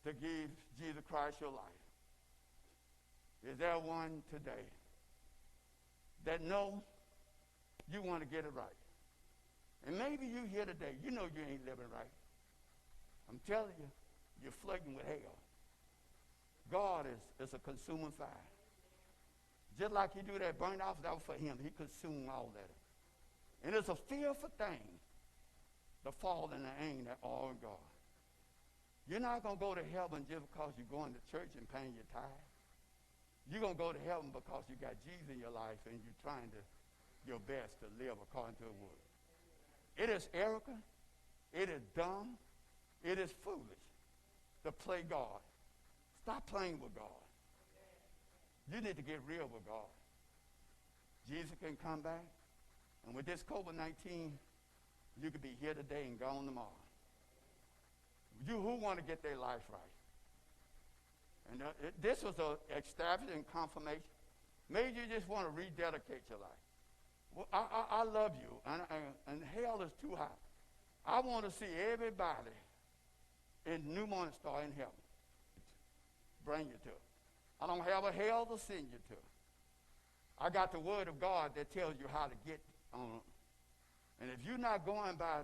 to give Jesus Christ your life? Is there one today that know you want to get it right? And maybe you here today, you know you ain't living right. I'm telling you, you're flirting with hell. God is a consuming fire. Just like he do that burnt offering, that was for him. He consumed all that. And it's a fearful thing to fall in the anger of God. You're not going to go to heaven just because you're going to church and paying your tithe. You're going to go to heaven because you got Jesus in your life and you're trying to your best to live according to the word. It is arrogant. It is dumb. It is foolish to play God. Stop playing with God. You need to get real with God. Jesus can come back. And with this COVID-19, you could be here today and gone tomorrow. You who want to get their life right. And this was an establishment and confirmation. Maybe you just want to rededicate your life. Well, I love you, and hell is too high. I want to see everybody in New Morning Star in heaven. Bring you to it. I don't have a hell to send you to. I got the word of God that tells you how to get on. And if you're not going by,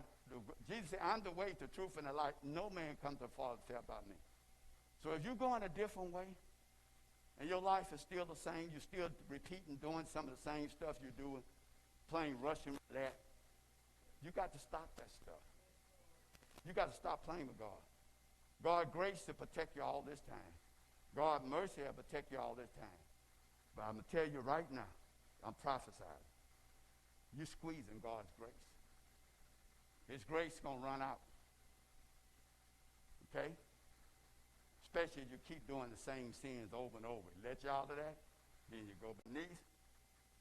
Jesus said, I'm the way, the truth, and the life. No man comes to the Father except by me. So if you're going a different way, and your life is still the same, you're still repeating, doing some of the same stuff you're doing, playing Russian roulette, you got to stop that stuff. You got to stop playing with God. God grace to protect you all this time. God mercy will protect you all this time. But I'm going to tell you right now, I'm prophesying. You're squeezing God's grace. His grace is going to run out. Okay? Especially if you keep doing the same sins over and over. Let you out of that, then you go beneath.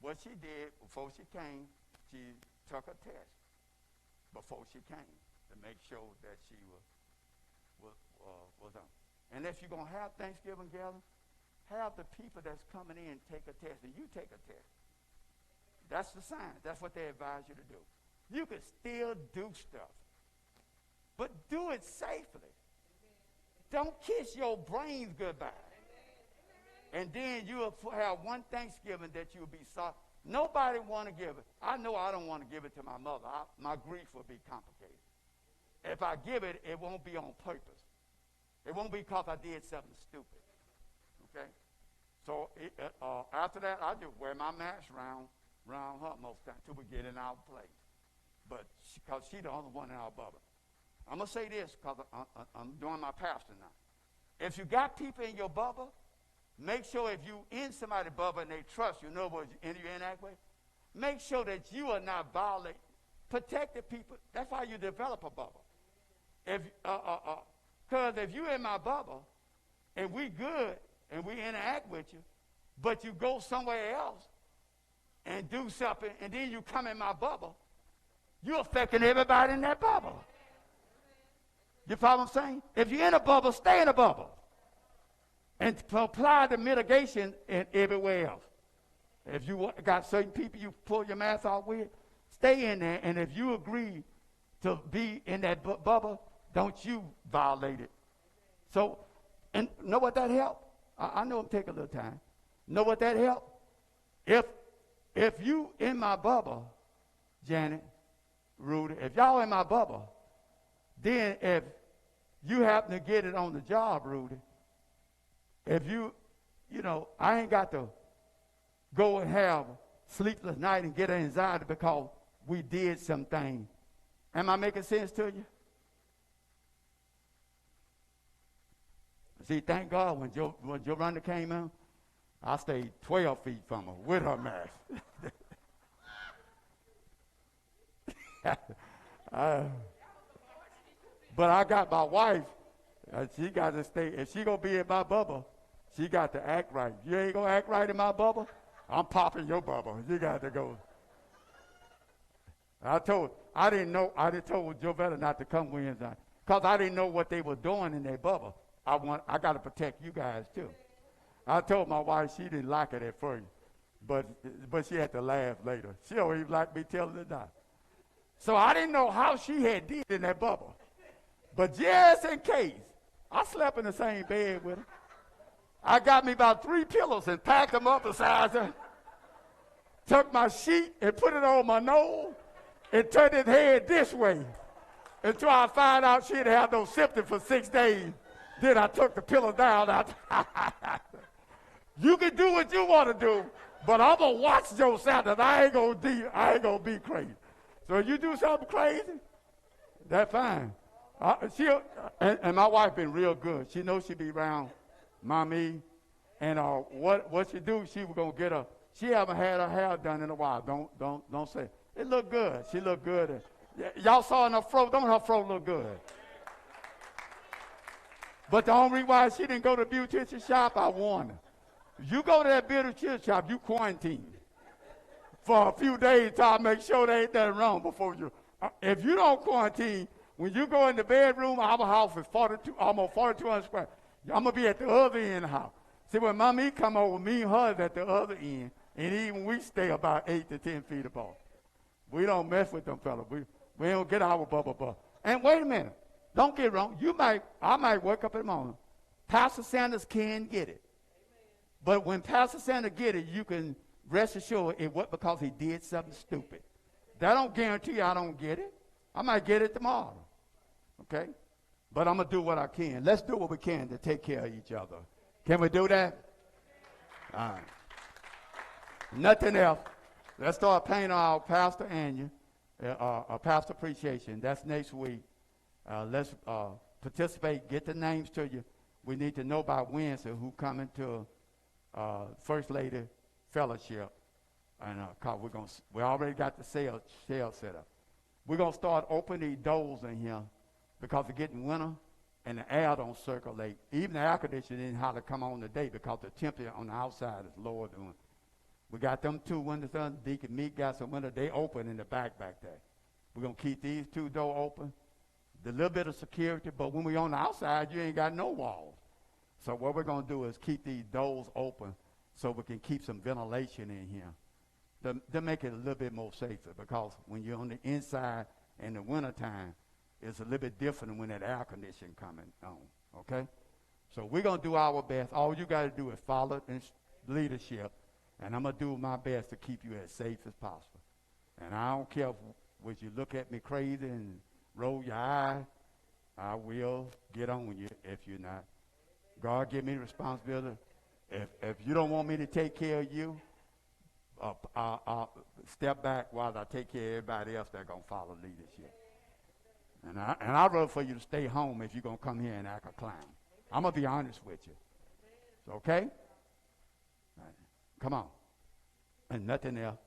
What she did before she came, she took a test before she came to make sure that she was on. And if you're going to have Thanksgiving gathering, have the people that's coming in take a test, and you take a test. That's the sign. That's what they advise you to do. You can still do stuff, but do it safely. Don't kiss your brains goodbye. And then you'll have one Thanksgiving that you'll be sorry. Nobody want to give it. I know I don't want to give it to my mother. My grief will be complicated. If I give it, it won't be on purpose. It won't be because I did something stupid. Okay? So after that, I just wear my mask around her most times till we get in our place. But because she's the only one in our bubble. I'm going to say this because I'm doing my pastor now. If you got people in your bubble, make sure if you in somebody's bubble and they trust you, know what you in that way, make sure that you are not violating. Protect the people. That's how you develop a bubble. Because if you in my bubble and we good and we interact with you, but you go somewhere else and do something and then you come in my bubble, you're affecting everybody in that bubble. You follow what I'm saying? If you're in a bubble, stay in a bubble. And apply the mitigation in everywhere else. If you got certain people you pull your mask off with, stay in there. And if you agree to be in that bubble, don't you violate it. So, and know what that helped? I know it'll take a little time. Know what that helped? If you in my bubble, Janet, Rudy, if y'all in my bubble, then if you happen to get it on the job, Rudy, if you know, I ain't got to go and have sleepless night and get anxiety because we did something. Am I making sense to you? See, thank God when Joanna came out, I stayed 12 feet from her with her mask. But I got my wife. She got to stay. If she going to be in my bubble, she got to act right. You ain't going to act right in my bubble? I'm popping your bubble. You got to go. I told Jovetta not to come Wednesday because I didn't know what they were doing in their bubble. I got to protect you guys too. I told my wife she didn't like it at first, but she had to laugh later. She don't even like me telling her that. So I didn't know how she had did in that bubble. But just in case, I slept in the same bed with her. I got me about 3 pillows and packed them up beside her. Took my sheet and put it on my nose and turned his head this way until I found out she'd had no symptoms for 6 days. Then I took the pillow down. You can do what you want to do, but I'm going to watch yourself, and I ain't going to be crazy. So if you do something crazy, that's fine. And my wife been real good. She knows she be around mommy, and what she do, she was going to get her. She haven't had her hair done in a while. Don't say. It look good. She look good. Y'all saw in her fro. Don't her fro look good? But the only reason why she didn't go to the beautician shop, I warned her. You go to that beautician shop, you quarantine for a few days till I make sure there ain't nothing wrong before you. If you don't quarantine, when you go in the bedroom, our house is almost 4,200 square. I'm going to be at the other end of the house. See, when mommy come over, me and her is at the other end, and even we stay about 8 to 10 feet apart. We don't mess with them fellas. We don't get our bubble. And wait a minute. Don't get wrong. I might wake up in the morning. Pastor Sanders can get it. But when Pastor Sanders get it, you can rest assured it wasn't because he did something stupid. That don't guarantee I don't get it. I might get it tomorrow. Okay? But I'm going to do what I can. Let's do what we can to take care of each other. Can we do that? All right. Nothing else. Let's start painting our Pastor Annual, our Pastor Appreciation. That's next week. Let's participate. Get the names to you. We need to know by Wednesday who coming to First Lady Fellowship. And we already got the shell set up. We're going to start opening these doors in here because it's getting winter and the air don't circulate. Even the air conditioning didn't have to come on today because the temperature on the outside is lower than we got them 2 windows done. Deacon Meek got some windows. They open in the back there. We're going to keep these 2 doors open. The little bit of security, but when we're on the outside, you ain't got no walls. So what we're going to do is keep these doors open so we can keep some ventilation in here to make it a little bit more safer, because when you're on the inside in the wintertime, it's a little bit different than when that air conditioning coming on, okay? So we're going to do our best. All you got to do is follow leadership, and I'm going to do my best to keep you as safe as possible. And I don't care if you look at me crazy and roll your eye, I will get on you if you're not. God give me responsibility. If you don't want me to take care of you, I'll step back while I take care of everybody else that's going to follow leadership. And I'd rather for you to stay home if you're going to come here and act a clown. I'm going to be honest with you. Okay? Right. Come on. And nothing else.